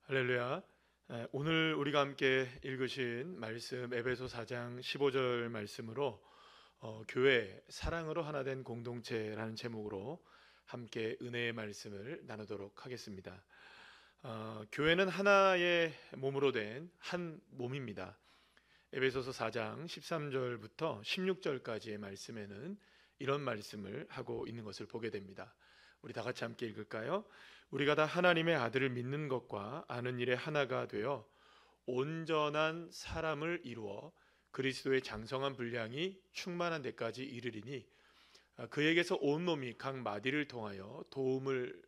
할렐루야. 오늘 우리가 함께 읽으신 말씀 에베소 4장 15절 말씀으로 교회 사랑으로 하나 된 공동체라는 제목으로 함께 은혜의 말씀을 나누도록 하겠습니다. 교회는 하나의 몸으로 된 한 몸입니다. 에베소서 4장 13절부터 16절까지의 말씀에는 이런 말씀을 하고 있는 것을 보게 됩니다. 우리 다 같이 함께 읽을까요? 우리가 다 하나님의 아들을 믿는 것과 아는 일에 하나가 되어 온전한 사람을 이루어 그리스도의 장성한 분량이 충만한 데까지 이르리니 그에게서 온몸이 각 마디를 통하여 도움을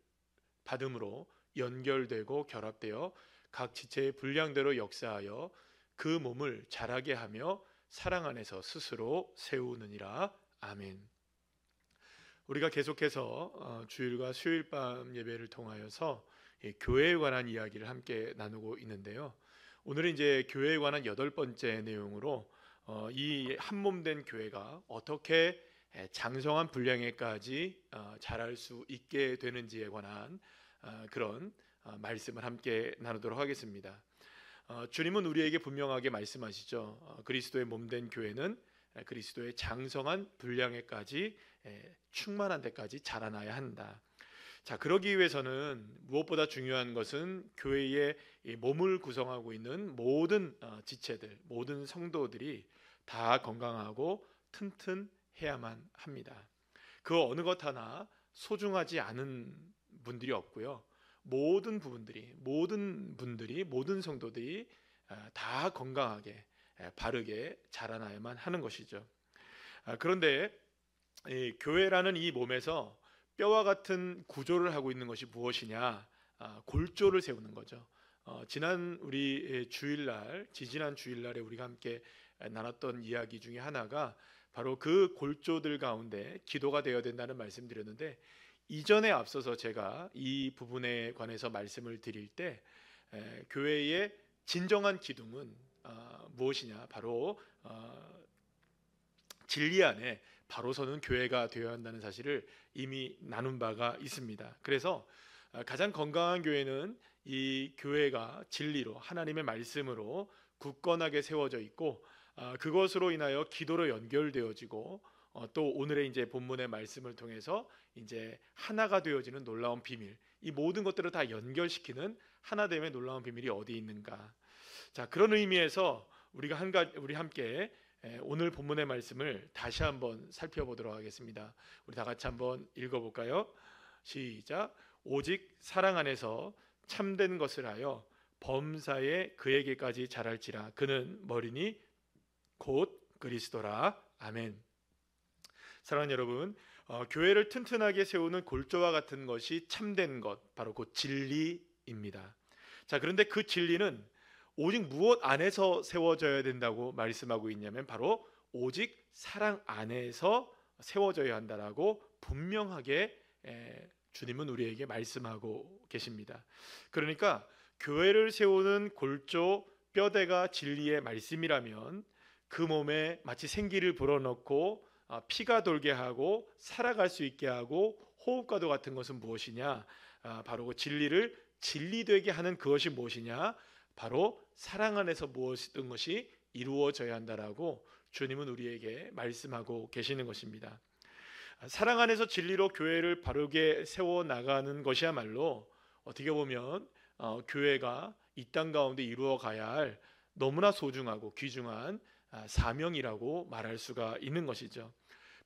받음으로 연결되고 결합되어 각 지체의 분량대로 역사하여 그 몸을 자라게 하며 사랑 안에서 스스로 세우느니라. 아멘. 우리가 계속해서 주일과 수요일 밤 예배를 통하여서 교회에 관한 이야기를 함께 나누고 있는데요. 오늘은 이제 교회에 관한 8번째 내용으로 이 한몸된 교회가 어떻게 장성한 분량에까지 자랄 수 있게 되는지에 관한 그런 말씀을 함께 나누도록 하겠습니다. 주님은 우리에게 분명하게 말씀하시죠. 그리스도의 몸된 교회는 그리스도의 장성한 분량에까지 충만한 데까지 자라나야 한다. 자, 그러기 위해서는 무엇보다 중요한 것은 교회의 몸을 구성하고 있는 모든 지체들, 모든 성도들이 다 건강하고 튼튼해야만 합니다. 그 어느 것 하나 소중하지 않은 분들이 없고요. 모든 부분들이, 모든 성도들이 다 건강하게 바르게 자라나야만 하는 것이죠. 그런데 교회라는 이 몸에서 뼈와 같은 구조를 하고 있는 것이 무엇이냐? 골조를 세우는 거죠. 지난 지지난 주일날에 우리가 함께 나눴던 이야기 중에 하나가 바로 그 골조들 가운데 기도가 되어야 된다는 말씀드렸는데, 이전에 앞서서 제가 이 부분에 관해서 말씀을 드릴 때 교회의 진정한 기둥은 무엇이냐? 바로 진리 안에 바로 서는 교회가 되어야 한다는 사실을 이미 나눈 바가 있습니다. 그래서 가장 건강한 교회는 이 교회가 진리로, 하나님의 말씀으로 굳건하게 세워져 있고, 그것으로 인하여 기도로 연결되어지고, 또 오늘의 이제 본문의 말씀을 통해서 이제 하나가 되어지는 놀라운 비밀, 이 모든 것들을 다 연결시키는 하나됨의 놀라운 비밀이 어디 있는가? 자, 그런 의미에서 우리 함께 오늘 본문의 말씀을 다시 한번 살펴보도록 하겠습니다. 우리 다 같이 한번 읽어볼까요? 시작. 오직 사랑 안에서 참된 것을 하여 범사에 그에게까지 자랄지라. 그는 머리니 곧 그리스도라. 아멘. 사랑하는 여러분, 교회를 튼튼하게 세우는 골조와 같은 것이 참된 것, 바로 그 진리입니다. 자, 그런데 그 진리는 오직 무엇 안에서 세워져야 된다고 말씀하고 있냐면 바로 오직 사랑 안에서 세워져야 한다라고 분명하게 주님은 우리에게 말씀하고 계십니다. 그러니까 교회를 세우는 골조 뼈대가 진리의 말씀이라면 그 몸에 마치 생기를 불어넣고 피가 돌게 하고 살아갈 수 있게 하고 호흡과도 같은 것은 무엇이냐? 바로 그 진리를 진리되게 하는 그것이 무엇이냐? 바로 사랑 안에서 무엇이든 것이 이루어져야 한다라고 주님은 우리에게 말씀하고 계시는 것입니다. 사랑 안에서 진리로 교회를 바르게 세워나가는 것이야말로 어떻게 보면 교회가 이 땅 가운데 이루어가야 할 너무나 소중하고 귀중한 사명이라고 말할 수가 있는 것이죠.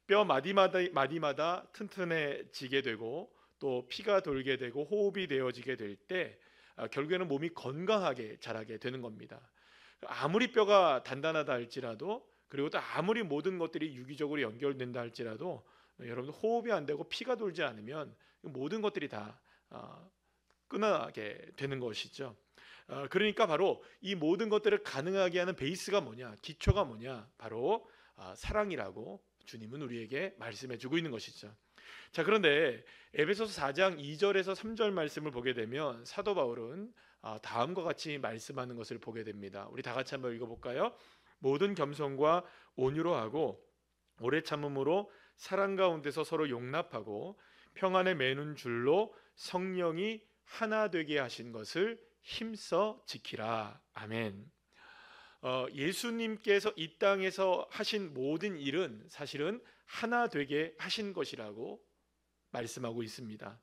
뼈 마디마다 튼튼해지게 되고 또 피가 돌게 되고 호흡이 되어지게 될 때 결국에는 몸이 건강하게 자라게 되는 겁니다. 아무리 뼈가 단단하다 할지라도, 그리고 또 아무리 모든 것들이 유기적으로 연결된다 할지라도 여러분 호흡이 안 되고 피가 돌지 않으면 모든 것들이 다 끊어가게 되는 것이죠. 그러니까 바로 이 모든 것들을 가능하게 하는 베이스가 뭐냐, 기초가 뭐냐, 바로 사랑이라고 주님은 우리에게 말씀해 주고 있는 것이죠. 자, 그런데 에베소서 4장 2절에서 3절 말씀을 보게 되면 사도 바울은 다음과 같이 말씀하는 것을 보게 됩니다. 우리 다 같이 한번 읽어볼까요? 모든 겸손과 온유로 하고 오래 참음으로 사랑 가운데서 서로 용납하고 평안에 매는 줄로 성령이 하나 되게 하신 것을 힘써 지키라. 아멘. 예수님께서 이 땅에서 하신 모든 일은 사실은 하나 되게 하신 것이라고 말씀하고 있습니다.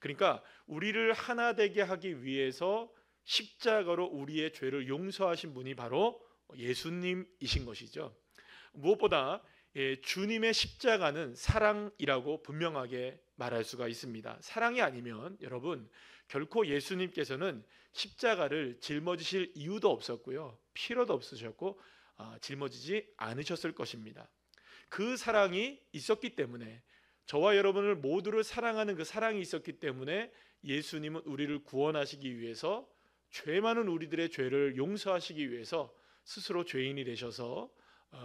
그러니까 우리를 하나 되게 하기 위해서 십자가로 우리의 죄를 용서하신 분이 바로 예수님이신 것이죠. 무엇보다 주님의 십자가는 사랑이라고 분명하게 말할 수가 있습니다. 사랑이 아니면 여러분 결코 예수님께서는 십자가를 짊어지실 이유도 없었고요, 필요도 없으셨고 짊어지지 않으셨을 것입니다. 그 사랑이 있었기 때문에, 저와 여러분을 모두를 사랑하는 그 사랑이 있었기 때문에 예수님은 우리를 구원하시기 위해서, 죄 많은 우리들의 죄를 용서하시기 위해서 스스로 죄인이 되셔서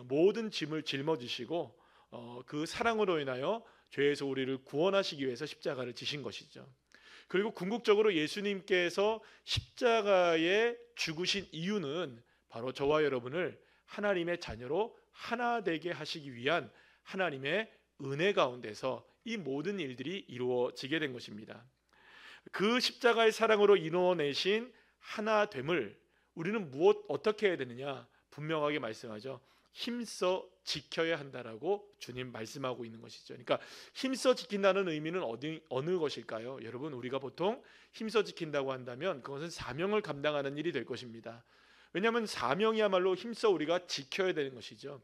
모든 짐을 짊어지시고 그 사랑으로 인하여 죄에서 우리를 구원하시기 위해서 십자가를 지신 것이죠. 그리고 궁극적으로 예수님께서 십자가에 죽으신 이유는 바로 저와 여러분을 하나님의 자녀로 하나 되게 하시기 위한 하나님의 은혜 가운데서 이 모든 일들이 이루어지게 된 것입니다. 그 십자가의 사랑으로 이루어내신 하나됨을 우리는 어떻게 해야 되느냐? 분명하게 말씀하죠. 힘써 지켜야 한다라고 주님 말씀하고 있는 것이죠. 그러니까 힘써 지킨다는 의미는 어느 것일까요? 여러분, 우리가 보통 힘써 지킨다고 한다면 그것은 사명을 감당하는 일이 될 것입니다. 왜냐하면 사명이야말로 힘써 우리가 지켜야 되는 것이죠.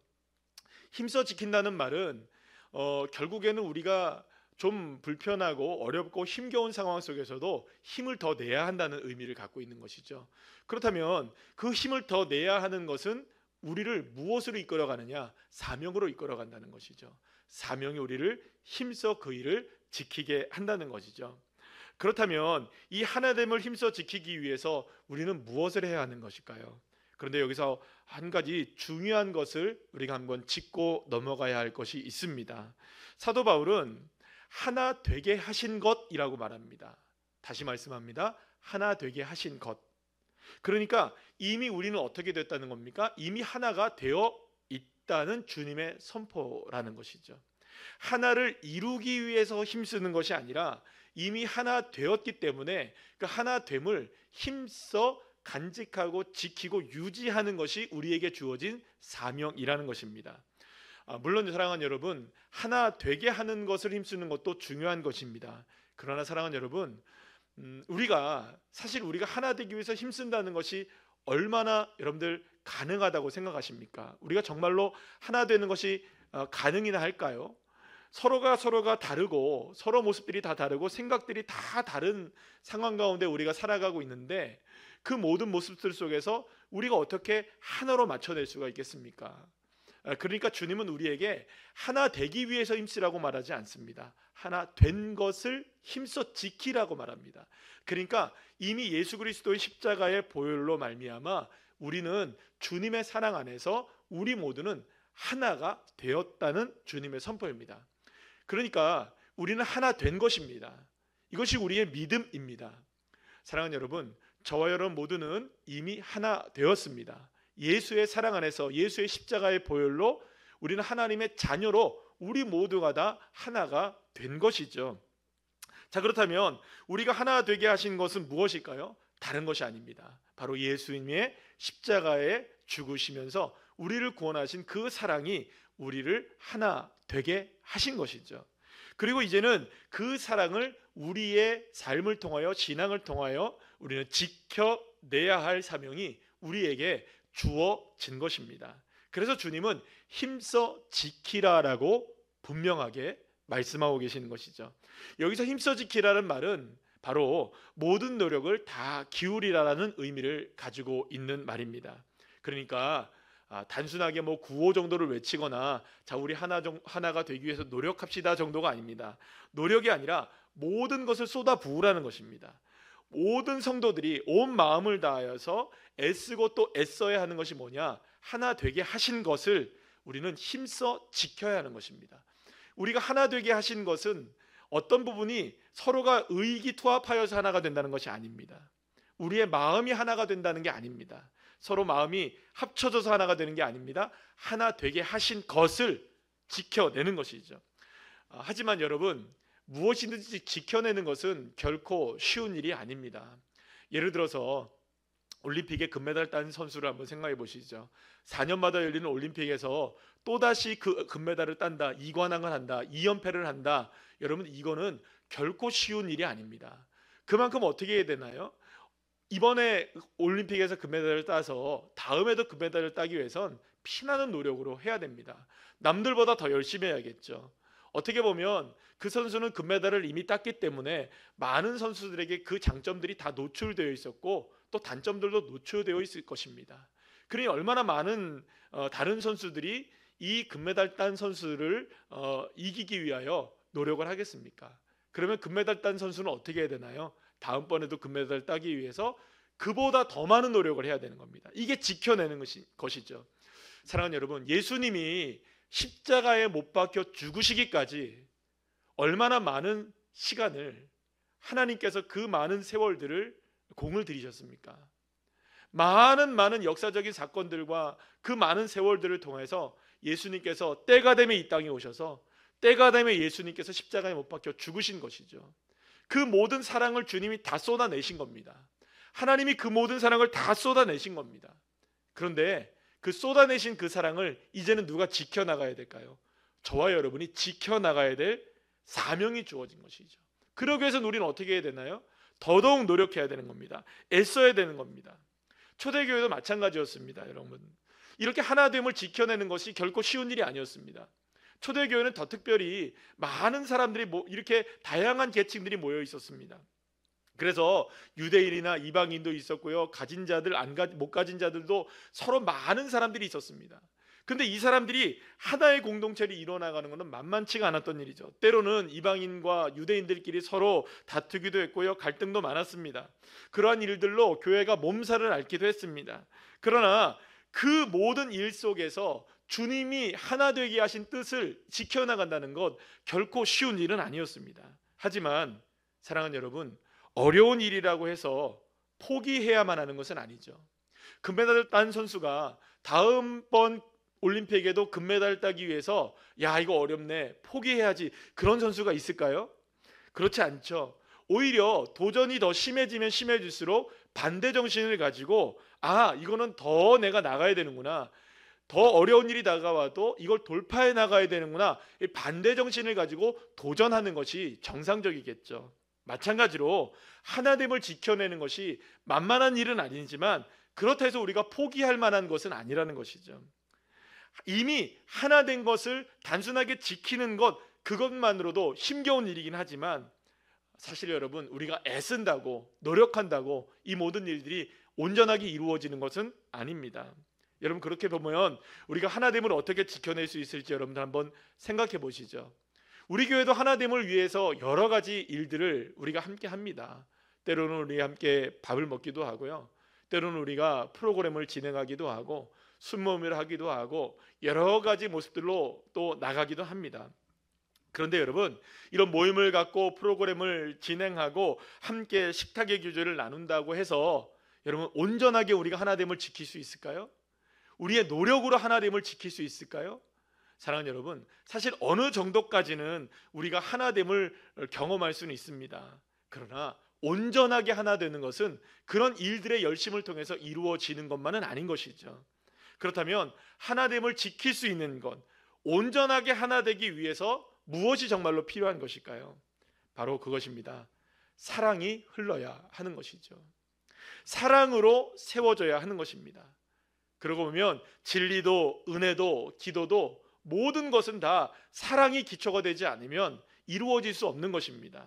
힘써 지킨다는 말은 결국에는 우리가 좀 불편하고 어렵고 힘겨운 상황 속에서도 힘을 더 내야 한다는 의미를 갖고 있는 것이죠. 그렇다면 그 힘을 더 내야 하는 것은 우리를 무엇으로 이끌어가느냐? 사명으로 이끌어간다는 것이죠. 사명이 우리를 힘써 그 일을 지키게 한다는 것이죠. 그렇다면 이 하나됨을 힘써 지키기 위해서 우리는 무엇을 해야 하는 것일까요? 그런데 여기서 한 가지 중요한 것을 우리가 한번 짚고 넘어가야 할 것이 있습니다. 사도 바울은 하나 되게 하신 것이라고 말합니다. 다시 말씀합니다. 하나 되게 하신 것. 그러니까 이미 우리는 어떻게 됐다는 겁니까? 이미 하나가 되어 있다는 주님의 선포라는 것이죠. 하나를 이루기 위해서 힘쓰는 것이 아니라 이미 하나 되었기 때문에 그 하나됨을 힘써 간직하고 지키고 유지하는 것이 우리에게 주어진 사명이라는 것입니다. 물론 사랑하는 여러분, 하나 되게 하는 것을 힘쓰는 것도 중요한 것입니다. 그러나 사랑하는 여러분, 사실 우리가 하나 되기 위해서 힘쓴다는 것이 얼마나 여러분들 가능하다고 생각하십니까? 우리가 정말로 하나 되는 것이 가능이나 할까요? 서로가 다르고 서로 모습들이 다 다르고 생각들이 다 다른 상황 가운데 우리가 살아가고 있는데 그 모든 모습들 속에서 우리가 어떻게 하나로 맞춰낼 수가 있겠습니까? 그러니까 주님은 우리에게 하나 되기 위해서 힘쓰라고 말하지 않습니다. 하나 된 것을 힘써 지키라고 말합니다. 그러니까 이미 예수 그리스도의 십자가의 보혈로 말미암아 우리는 주님의 사랑 안에서 우리 모두는 하나가 되었다는 주님의 선포입니다. 그러니까 우리는 하나 된 것입니다. 이것이 우리의 믿음입니다. 사랑하는 여러분, 저와 여러분 모두는 이미 하나 되었습니다. 예수의 사랑 안에서 예수의 십자가의 보혈로 우리는 하나님의 자녀로 우리 모두가 다 하나가 된 것이죠. 자, 그렇다면 우리가 하나 되게 하신 것은 무엇일까요? 다른 것이 아닙니다. 바로 예수님의 십자가에 죽으시면서 우리를 구원하신 그 사랑이 우리를 하나 되게 하신 것이죠. 그리고 이제는 그 사랑을 우리의 삶을 통하여, 신앙을 통하여 우리는 지켜내야 할 사명이 우리에게 주어진 것입니다. 그래서 주님은 힘써 지키라라고 분명하게 말씀하고 계시는 것이죠. 여기서 힘써 지키라는 말은 바로 모든 노력을 다 기울이라라는 의미를 가지고 있는 말입니다. 그러니까 단순하게 구호 정도를 외치거나 자 우리 하나가 되기 위해서 노력합시다 정도가 아닙니다. 노력이 아니라 모든 것을 쏟아 부으라는 것입니다. 모든 성도들이 온 마음을 다하여서 애쓰고 또 애써야 하는 것이 뭐냐? 하나 되게 하신 것을 우리는 힘써 지켜야 하는 것입니다. 우리가 하나 되게 하신 것은 어떤 부분이 서로가 의기투합하여서 하나가 된다는 것이 아닙니다. 우리의 마음이 하나가 된다는 게 아닙니다. 서로 마음이 합쳐져서 하나가 되는 게 아닙니다. 하나 되게 하신 것을 지켜내는 것이죠. 하지만 여러분, 무엇이든지 지켜내는 것은 결코 쉬운 일이 아닙니다. 예를 들어서 올림픽에 금메달 딴 선수를 한번 생각해 보시죠. 4년마다 열리는 올림픽에서 또다시 그 금메달을 딴다, 2관왕을 한다, 2연패를 한다. 여러분, 이거는 결코 쉬운 일이 아닙니다. 그만큼 어떻게 해야 되나요? 이번에 올림픽에서 금메달을 따서 다음에도 금메달을 따기 위해선 피나는 노력으로 해야 됩니다. 남들보다 더 열심히 해야겠죠. 어떻게 보면 그 선수는 금메달을 이미 땄기 때문에 많은 선수들에게 그 장점들이 다 노출되어 있었고 또 단점들도 노출되어 있을 것입니다. 그러니 얼마나 많은 다른 선수들이 이 금메달 딴 선수를 이기기 위하여 노력을 하겠습니까? 그러면 금메달 딴 선수는 어떻게 해야 되나요? 다음번에도 금메달 따기 위해서 그보다 더 많은 노력을 해야 되는 겁니다. 이게 지켜내는 것이죠. 사랑하는 여러분, 예수님이 십자가에 못 박혀 죽으시기까지 얼마나 많은 시간을 하나님께서 그 많은 세월들을 공을 들이셨습니까? 많은 역사적인 사건들과 그 많은 세월들을 통해서 예수님께서 때가 되면 이 땅에 오셔서 때가 되면 예수님께서 십자가에 못 박혀 죽으신 것이죠. 그 모든 사랑을 주님이 다 쏟아내신 겁니다. 하나님이 그 모든 사랑을 다 쏟아내신 겁니다. 그런데 그 쏟아내신 그 사랑을 이제는 누가 지켜나가야 될까요? 저와 여러분이 지켜나가야 될 사명이 주어진 것이죠. 그러기 위해서는 우리는 어떻게 해야 되나요? 더더욱 노력해야 되는 겁니다. 애써야 되는 겁니다. 초대교회도 마찬가지였습니다. 여러분, 이렇게 하나됨을 지켜내는 것이 결코 쉬운 일이 아니었습니다. 초대교회는 더 특별히 많은 사람들이 이렇게 다양한 계층들이 모여 있었습니다. 그래서 유대인이나 이방인도 있었고요, 가진 자들, 못 가진 자들도 서로 많은 사람들이 있었습니다. 근데 이 사람들이 하나의 공동체를 이뤄나가는 것은 만만치가 않았던 일이죠. 때로는 이방인과 유대인들끼리 서로 다투기도 했고요, 갈등도 많았습니다. 그러한 일들로 교회가 몸살을 앓기도 했습니다. 그러나 그 모든 일 속에서 주님이 하나 되게 하신 뜻을 지켜나간다는 것 결코 쉬운 일은 아니었습니다. 하지만 사랑하는 여러분, 어려운 일이라고 해서 포기해야만 하는 것은 아니죠. 금메달을 딴 선수가 다음번 올림픽에도 금메달 따기 위해서 야, 이거 어렵네, 포기해야지, 그런 선수가 있을까요? 그렇지 않죠. 오히려 도전이 더 심해지면 심해질수록 반대 정신을 가지고 이거는 더 내가 나가야 되는구나, 더 어려운 일이 다가와도 이걸 돌파해 나가야 되는구나, 이 반대 정신을 가지고 도전하는 것이 정상적이겠죠. 마찬가지로 하나됨을 지켜내는 것이 만만한 일은 아니지만 그렇다 해서 우리가 포기할 만한 것은 아니라는 것이죠. 이미 하나 된 것을 단순하게 지키는 것, 그것만으로도 힘겨운 일이긴 하지만 사실 여러분, 우리가 애쓴다고 노력한다고 이 모든 일들이 온전하게 이루어지는 것은 아닙니다. 여러분, 그렇게 보면 우리가 하나됨을 어떻게 지켜낼 수 있을지 여러분들 한번 생각해 보시죠. 우리 교회도 하나됨을 위해서 여러 가지 일들을 우리가 함께 합니다. 때로는 우리 함께 밥을 먹기도 하고요, 때로는 우리가 프로그램을 진행하기도 하고 순모임을 하기도 하고 여러 가지 모습들로 또 나가기도 합니다. 그런데 여러분, 이런 모임을 갖고 프로그램을 진행하고 함께 식탁의 규제를 나눈다고 해서 여러분, 온전하게 우리가 하나됨을 지킬 수 있을까요? 우리의 노력으로 하나됨을 지킬 수 있을까요? 사랑하는 여러분, 사실 어느 정도까지는 우리가 하나됨을 경험할 수는 있습니다. 그러나 온전하게 하나 되는 것은 그런 일들의 열심을 통해서 이루어지는 것만은 아닌 것이죠. 그렇다면 하나됨을 지킬 수 있는 것, 온전하게 하나 되기 위해서 무엇이 정말로 필요한 것일까요? 바로 그것입니다. 사랑이 흘러야 하는 것이죠. 사랑으로 세워져야 하는 것입니다. 그러고 보면 진리도 은혜도 기도도 모든 것은 다 사랑이 기초가 되지 않으면 이루어질 수 없는 것입니다.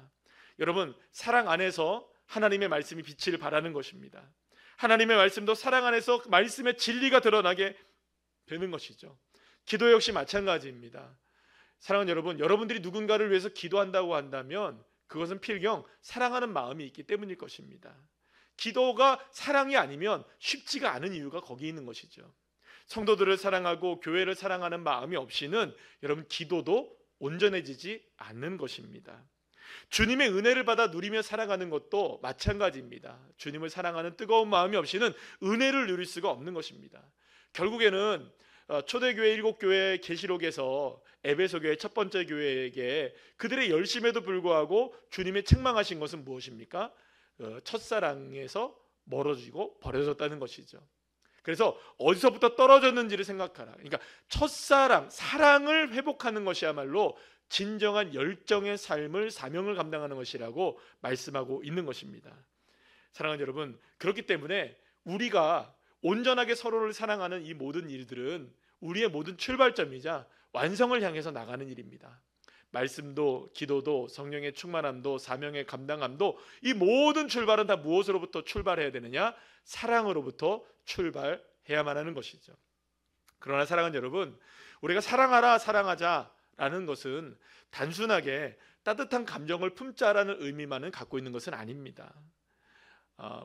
여러분, 사랑 안에서 하나님의 말씀이 빛을 발하는 것입니다. 하나님의 말씀도 사랑 안에서 말씀의 진리가 드러나게 되는 것이죠. 기도 역시 마찬가지입니다. 사랑하는 여러분, 여러분들이 누군가를 위해서 기도한다고 한다면 그것은 필경 사랑하는 마음이 있기 때문일 것입니다. 기도가 사랑이 아니면 쉽지가 않은 이유가 거기 있는 것이죠. 성도들을 사랑하고 교회를 사랑하는 마음이 없이는 여러분, 기도도 온전해지지 않는 것입니다. 주님의 은혜를 받아 누리며 살아가는 것도 마찬가지입니다. 주님을 사랑하는 뜨거운 마음이 없이는 은혜를 누릴 수가 없는 것입니다. 결국에는 초대교회 7교회 계시록에서 에베소교회 첫 번째 교회에게 그들의 열심에도 불구하고 주님이 책망하신 것은 무엇입니까? 첫사랑에서 멀어지고 버려졌다는 것이죠. 그래서 어디서부터 떨어졌는지를 생각하라. 그러니까 첫사랑, 사랑을 회복하는 것이야말로 진정한 열정의 삶을, 사명을 감당하는 것이라고 말씀하고 있는 것입니다. 사랑하는 여러분, 그렇기 때문에 우리가 온전하게 서로를 사랑하는 이 모든 일들은 우리의 모든 출발점이자 완성을 향해서 나가는 일입니다. 말씀도, 기도도, 성령의 충만함도, 사명의 감당함도, 이 모든 출발은 다 무엇으로부터 출발해야 되느냐? 사랑으로부터 출발해야만 하는 것이죠. 그러나 사랑하는 여러분, 우리가 사랑하라, 사랑하자라는 것은 단순하게 따뜻한 감정을 품자라는 의미만은 갖고 있는 것은 아닙니다.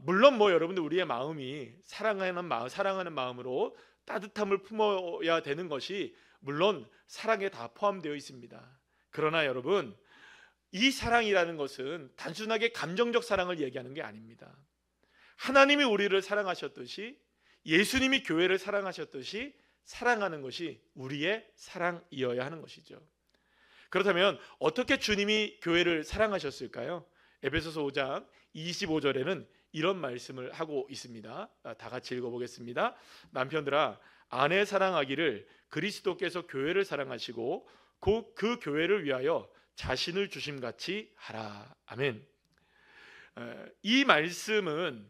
물론 여러분들 우리의 마음이 사랑하는 마음으로 따뜻함을 품어야 되는 것이 물론 사랑에 다 포함되어 있습니다. 그러나 여러분, 이 사랑이라는 것은 단순하게 감정적 사랑을 얘기하는 게 아닙니다. 하나님이 우리를 사랑하셨듯이, 예수님이 교회를 사랑하셨듯이 사랑하는 것이 우리의 사랑이어야 하는 것이죠. 그렇다면 어떻게 주님이 교회를 사랑하셨을까요? 에베소서 5장 25절에는 이런 말씀을 하고 있습니다. 다 같이 읽어보겠습니다. 남편들아, 아내 사랑하기를 그리스도께서 교회를 사랑하시고 그 교회를 위하여 자신을 주심같이 하라. 아멘. 이 말씀은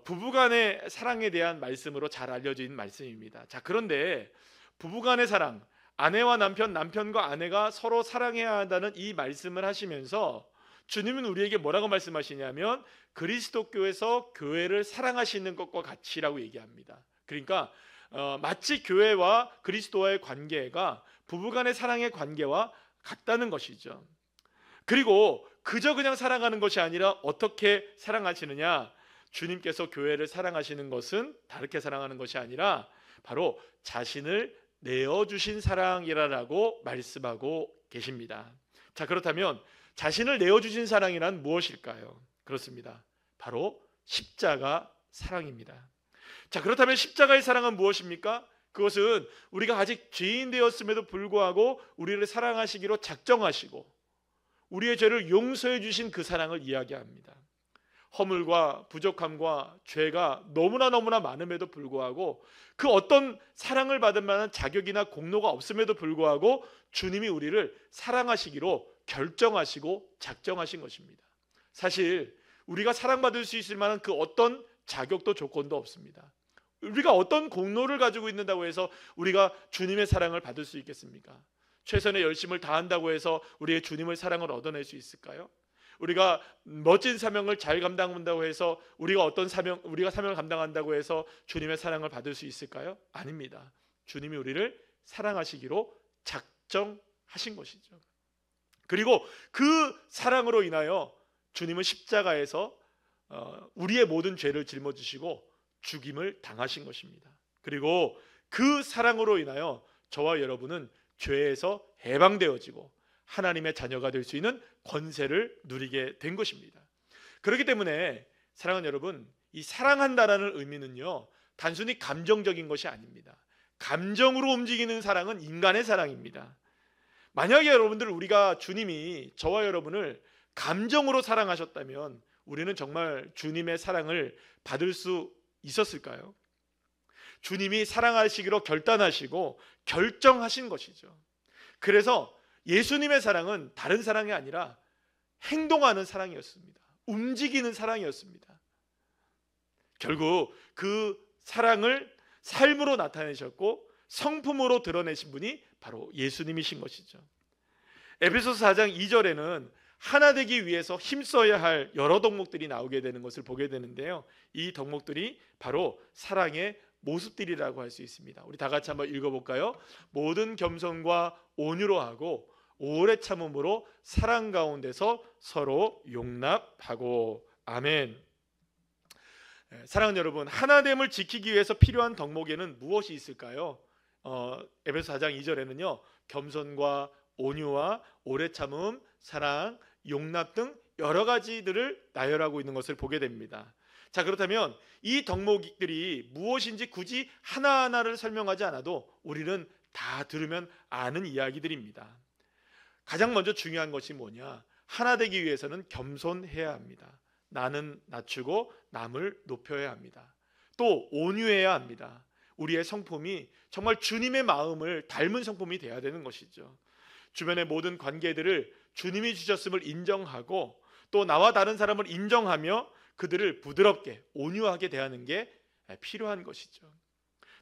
부부간의 사랑에 대한 말씀으로 잘 알려진 말씀입니다. 자, 그런데 부부간의 사랑, 아내와 남편, 남편과 아내가 서로 사랑해야 한다는 이 말씀을 하시면서 주님은 우리에게 뭐라고 말씀하시냐면 그리스도교에서 교회를 사랑하시는 것과 같이라고 얘기합니다. 그러니까 마치 교회와 그리스도와의 관계가 부부간의 사랑의 관계와 같다는 것이죠. 그리고 그저 그냥 사랑하는 것이 아니라 어떻게 사랑하시느냐? 주님께서 교회를 사랑하시는 것은 다르게 사랑하는 것이 아니라 바로 자신을 내어주신 사랑이라고 말씀하고 계십니다. 자, 그렇다면 자신을 내어주신 사랑이란 무엇일까요? 그렇습니다. 바로 십자가 사랑입니다. 자, 그렇다면 십자가의 사랑은 무엇입니까? 그것은 우리가 아직 죄인 되었음에도 불구하고 우리를 사랑하시기로 작정하시고 우리의 죄를 용서해 주신 그 사랑을 이야기합니다. 허물과 부족함과 죄가 너무나 많음에도 불구하고 그 어떤 사랑을 받을 만한 자격이나 공로가 없음에도 불구하고 주님이 우리를 사랑하시기로 결정하시고 작정하신 것입니다. 사실 우리가 사랑받을 수 있을 만한 그 어떤 자격도 조건도 없습니다. 우리가 어떤 공로를 가지고 있는다고 해서 우리가 주님의 사랑을 받을 수 있겠습니까? 최선의 열심을 다한다고 해서 우리의 주님의 사랑을 얻어낼 수 있을까요? 우리가 멋진 사명을 잘 감당한다고 해서 우리가 사명을 감당한다고 해서 주님의 사랑을 받을 수 있을까요? 아닙니다. 주님이 우리를 사랑하시기로 작정하신 것이죠. 그리고 그 사랑으로 인하여 주님은 십자가에서 우리의 모든 죄를 짊어지시고 죽임을 당하신 것입니다. 그리고 그 사랑으로 인하여 저와 여러분은 죄에서 해방되어지고 하나님의 자녀가 될 수 있는 권세를 누리게 된 것입니다. 그렇기 때문에 사랑하는 여러분, 이 사랑한다라는 의미는요, 단순히 감정적인 것이 아닙니다. 감정으로 움직이는 사랑은 인간의 사랑입니다. 만약에 여러분들 우리가 주님이 저와 여러분을 감정으로 사랑하셨다면 우리는 정말 주님의 사랑을 받을 수 있었을까요? 주님이 사랑하시기로 결단하시고 결정하신 것이죠. 그래서 예수님의 사랑은 다른 사랑이 아니라 행동하는 사랑이었습니다. 움직이는 사랑이었습니다. 결국 그 사랑을 삶으로 나타내셨고 성품으로 드러내신 분이 바로 예수님이신 것이죠. 에베소서 4장 2절에는 하나 되기 위해서 힘써야 할 여러 덕목들이 나오게 되는 것을 보게 되는데요, 이 덕목들이 바로 사랑의 모습들이라고 할 수 있습니다. 우리 다 같이 한번 읽어볼까요? 모든 겸손과 온유로 하고 오래 참음으로 사랑 가운데서 서로 용납하고. 아멘. 사랑하는 여러분, 하나됨을 지키기 위해서 필요한 덕목에는 무엇이 있을까요? 에베소 4장 2절에는요 겸손과 온유와 오래 참음, 사랑, 용납 등 여러 가지들을 나열하고 있는 것을 보게 됩니다. 자, 그렇다면 이 덕목들이 무엇인지 굳이 하나하나를 설명하지 않아도 우리는 다 들으면 아는 이야기들입니다. 가장 먼저 중요한 것이 뭐냐? 하나 되기 위해서는 겸손해야 합니다. 나는 낮추고 남을 높여야 합니다. 또 온유해야 합니다. 우리의 성품이 정말 주님의 마음을 닮은 성품이 되어야 되는 것이죠. 주변의 모든 관계들을 주님이 주셨음을 인정하고 또 나와 다른 사람을 인정하며 그들을 부드럽게 온유하게 대하는 게 필요한 것이죠.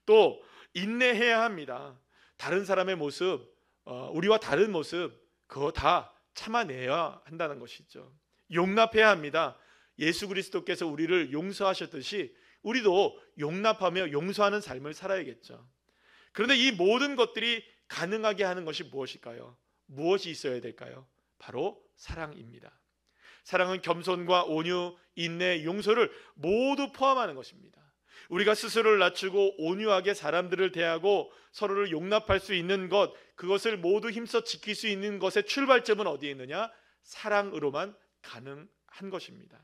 또 인내해야 합니다. 다른 사람의 모습, 우리와 다른 모습 그거 다 참아내야 한다는 것이죠. 용납해야 합니다. 예수 그리스도께서 우리를 용서하셨듯이 우리도 용납하며 용서하는 삶을 살아야겠죠. 그런데 이 모든 것들이 가능하게 하는 것이 무엇일까요? 무엇이 있어야 될까요? 바로 사랑입니다. 사랑은 겸손과 온유, 인내, 용서를 모두 포함하는 것입니다. 우리가 스스로를 낮추고 온유하게 사람들을 대하고 서로를 용납할 수 있는 것, 그것을 모두 힘써 지킬 수 있는 것의 출발점은 어디에 있느냐? 사랑으로만 가능한 것입니다.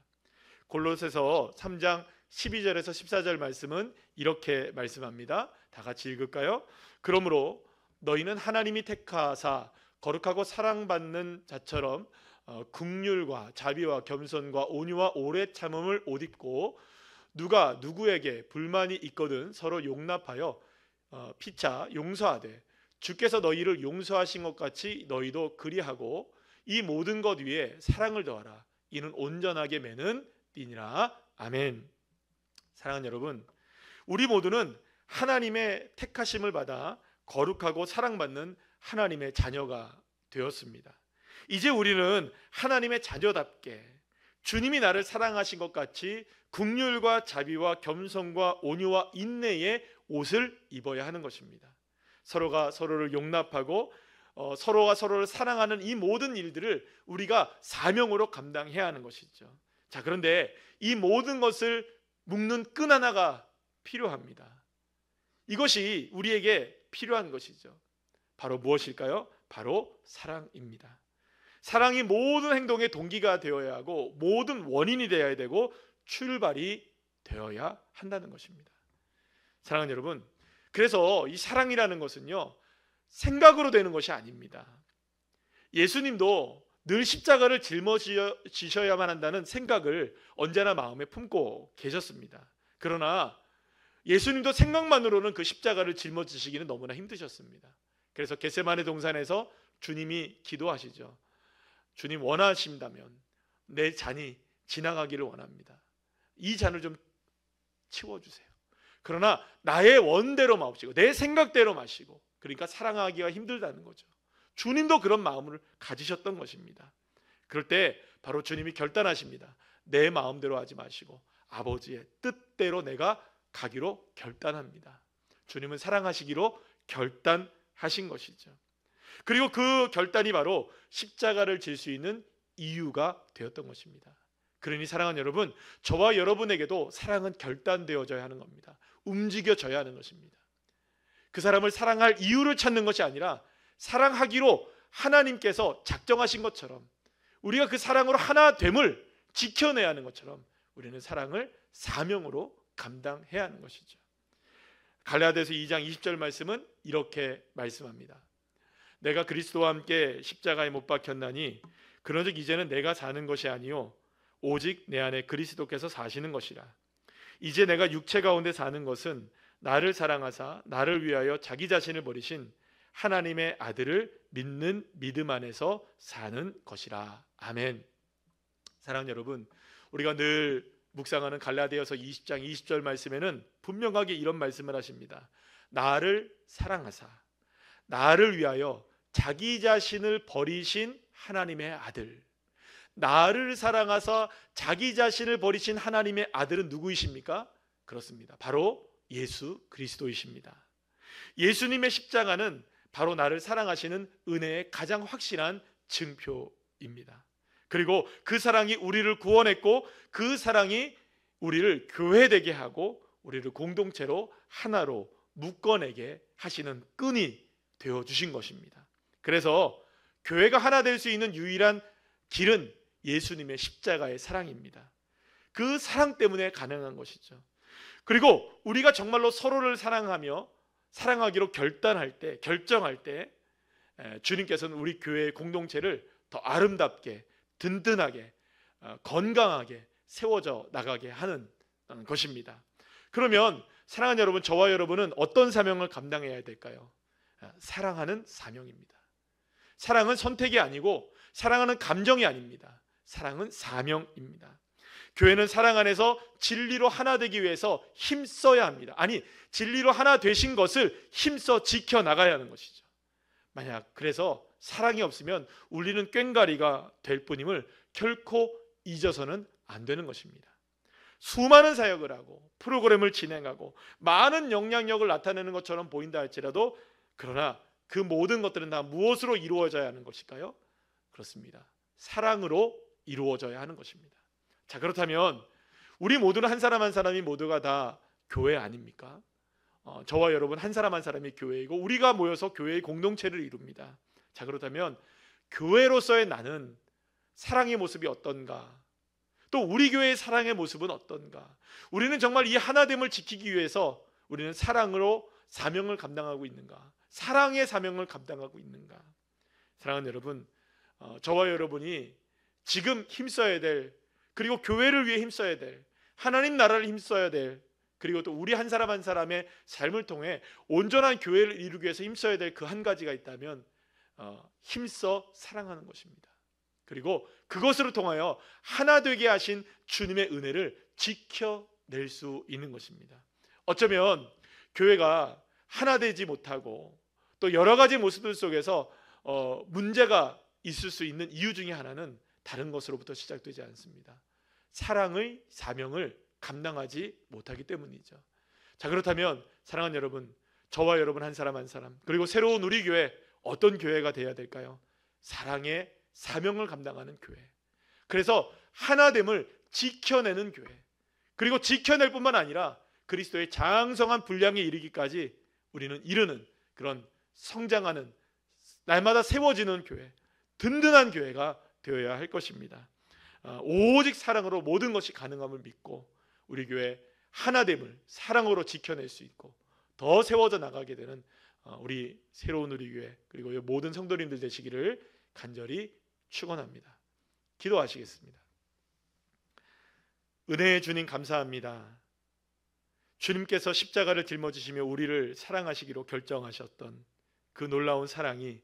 골로새서 3장 12절에서 14절 말씀은 이렇게 말씀합니다. 다 같이 읽을까요? 그러므로 너희는 하나님이 택하사 거룩하고 사랑받는 자처럼 긍휼과 자비와 겸손과 온유와 오래 참음을 옷 입고 누가 누구에게 불만이 있거든 서로 용납하여 피차 용서하되 주께서 너희를 용서하신 것 같이 너희도 그리하고 이 모든 것 위에 사랑을 더하라. 이는 온전하게 매는 띠니라. 아멘. 사랑하는 여러분, 우리 모두는 하나님의 택하심을 받아 거룩하고 사랑받는 하나님의 자녀가 되었습니다. 이제 우리는 하나님의 자녀답게 주님이 나를 사랑하신 것 같이 긍휼과 자비와 겸손과 온유와 인내의 옷을 입어야 하는 것입니다. 서로가 서로를 용납하고 서로가 서로를 사랑하는 이 모든 일들을 우리가 사명으로 감당해야 하는 것이죠. 자, 그런데 이 모든 것을 묶는 끈 하나가 필요합니다. 이것이 우리에게 필요한 것이죠. 바로 무엇일까요? 바로 사랑입니다. 사랑이 모든 행동의 동기가 되어야 하고 모든 원인이 되어야 되고 출발이 되어야 한다는 것입니다. 사랑하는 여러분, 그래서 이 사랑이라는 것은요, 생각으로 되는 것이 아닙니다. 예수님도 늘 십자가를 짊어지셔야만 한다는 생각을 언제나 마음에 품고 계셨습니다. 그러나 예수님도 생각만으로는 그 십자가를 짊어지시기는 너무나 힘드셨습니다. 그래서 겟세마네 동산에서 주님이 기도하시죠. 주님, 원하신다면 내 잔이 지나가기를 원합니다. 이 잔을 좀 치워주세요. 그러나 나의 원대로 마시고 내 생각대로 마시고, 그러니까 사랑하기가 힘들다는 거죠. 주님도 그런 마음을 가지셨던 것입니다. 그럴 때 바로 주님이 결단하십니다. 내 마음대로 하지 마시고 아버지의 뜻대로 내가 가기로 결단합니다. 주님은 사랑하시기로 결단하신 것이죠. 그리고 그 결단이 바로 십자가를 질 수 있는 이유가 되었던 것입니다. 그러니 사랑하는 여러분, 저와 여러분에게도 사랑은 결단되어져야 하는 겁니다. 움직여져야 하는 것입니다. 그 사람을 사랑할 이유를 찾는 것이 아니라 사랑하기로 하나님께서 작정하신 것처럼 우리가 그 사랑으로 하나됨을 지켜내야 하는 것처럼 우리는 사랑을 사명으로 감당해야 하는 것이죠. 갈라디아서 2장 20절 말씀은 이렇게 말씀합니다. 내가 그리스도와 함께 십자가에 못 박혔나니 그런즉 이제는 내가 사는 것이 아니요 오직 내 안에 그리스도께서 사시는 것이라. 이제 내가 육체 가운데 사는 것은 나를 사랑하사 나를 위하여 자기 자신을 버리신 하나님의 아들을 믿는 믿음 안에서 사는 것이라. 아멘. 사랑하는 여러분, 우리가 늘 묵상하는 갈라디아서 20장 20절 말씀에는 분명하게 이런 말씀을 하십니다. 나를 사랑하사 나를 위하여 자기 자신을 버리신 하나님의 아들. 나를 사랑하사 자기 자신을 버리신 하나님의 아들은 누구이십니까? 그렇습니다. 바로 예수 그리스도이십니다. 예수님의 십자가는 바로 나를 사랑하시는 은혜의 가장 확실한 증표입니다. 그리고 그 사랑이 우리를 구원했고 그 사랑이 우리를 교회되게 하고 우리를 공동체로 하나로 묶어내게 하시는 끈이 되어주신 것입니다. 그래서 교회가 하나 될 수 있는 유일한 길은 예수님의 십자가의 사랑입니다. 그 사랑 때문에 가능한 것이죠. 그리고 우리가 정말로 서로를 사랑하며 사랑하기로 결정할 때 주님께서는 우리 교회의 공동체를 더 아름답게 든든하게 건강하게 세워져 나가게 하는 것입니다. 그러면 사랑하는 여러분, 저와 여러분은 어떤 사명을 감당해야 될까요? 사랑하는 사명입니다. 사랑은 선택이 아니고 사랑하는 감정이 아닙니다. 사랑은 사명입니다. 교회는 사랑 안에서 진리로 하나 되기 위해서 힘써야 합니다. 아니, 진리로 하나 되신 것을 힘써 지켜나가야 하는 것이죠. 만약 그래서 사랑이 없으면 우리는 꽹과리가 될 뿐임을 결코 잊어서는 안 되는 것입니다. 수많은 사역을 하고 프로그램을 진행하고 많은 영향력을 나타내는 것처럼 보인다 할지라도, 그러나 그 모든 것들은 다 무엇으로 이루어져야 하는 것일까요? 그렇습니다. 사랑으로 이루어져야 하는 것입니다. 자, 그렇다면 우리 모두는 한 사람 한 사람이 모두가 다 교회 아닙니까? 저와 여러분 한 사람 한 사람이 교회이고 우리가 모여서 교회의 공동체를 이룹니다. 자, 그렇다면 교회로서의 나는 사랑의 모습이 어떤가? 또 우리 교회의 사랑의 모습은 어떤가? 우리는 정말 이 하나됨을 지키기 위해서 우리는 사랑으로 사명을 감당하고 있는가? 사랑의 사명을 감당하고 있는가? 사랑하는 여러분, 저와 여러분이 지금 힘써야 될, 그리고 교회를 위해 힘써야 될, 하나님 나라를 힘써야 될, 그리고 또 우리 한 사람 한 사람의 삶을 통해 온전한 교회를 이루기 위해서 힘써야 될 그 한 가지가 있다면 힘써 사랑하는 것입니다. 그리고 그것으로 통하여 하나 되게 하신 주님의 은혜를 지켜낼 수 있는 것입니다. 어쩌면 교회가 하나 되지 못하고 또 여러 가지 모습들 속에서 문제가 있을 수 있는 이유 중에 하나는 다른 것으로부터 시작되지 않습니다. 사랑의 사명을 감당하지 못하기 때문이죠. 자, 그렇다면 사랑하는 여러분, 저와 여러분 한 사람 한 사람, 그리고 새로운 우리 교회, 어떤 교회가 되어야 될까요? 사랑의 사명을 감당하는 교회. 그래서 하나됨을 지켜내는 교회, 그리고 지켜낼 뿐만 아니라 그리스도의 장성한 분량에 이르기까지 우리는 이르는 그런 성장하는, 날마다 세워지는 교회, 든든한 교회가 되어야 할 것입니다. 오직 사랑으로 모든 것이 가능함을 믿고 우리 교회 하나됨을 사랑으로 지켜낼 수 있고 더 세워져 나가게 되는 우리 새로운 우리 교회, 그리고 모든 성도님들 되시기를 간절히 축원합니다. 기도하시겠습니다. 은혜의 주님, 감사합니다. 주님께서 십자가를 짊어지시며 우리를 사랑하시기로 결정하셨던 그 놀라운 사랑이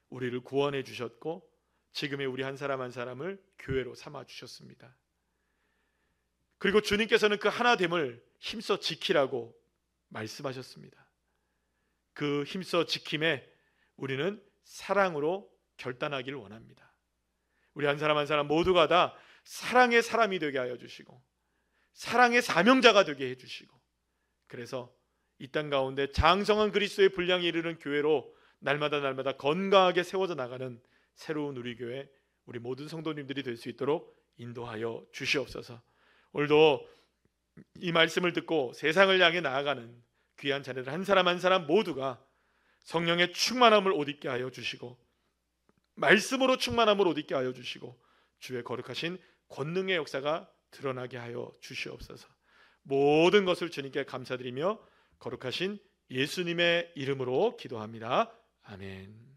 우리를 구원해 주셨고 지금의 우리 한 사람 한 사람을 교회로 삼아 주셨습니다. 그리고 주님께서는 그 하나됨을 힘써 지키라고 말씀하셨습니다. 그 힘써 지킴에 우리는 사랑으로 결단하기를 원합니다. 우리 한 사람 한 사람 모두가 다 사랑의 사람이 되게 하여 주시고 사랑의 사명자가 되게 해주시고, 그래서 이 땅 가운데 장성한 그리스도의 분량에 이르는 교회로 날마다 건강하게 세워져 나가는 새로운 우리 교회, 우리 모든 성도님들이 될 수 있도록 인도하여 주시옵소서. 오늘도 이 말씀을 듣고 세상을 향해 나아가는 귀한 자녀들 한 사람 한 사람 모두가 성령의 충만함을 옷 입게 하여 주시고 말씀으로 충만함을 옷 입게 하여 주시고 주의 거룩하신 권능의 역사가 드러나게 하여 주시옵소서. 모든 것을 주님께 감사드리며 거룩하신 예수님의 이름으로 기도합니다. 아멘.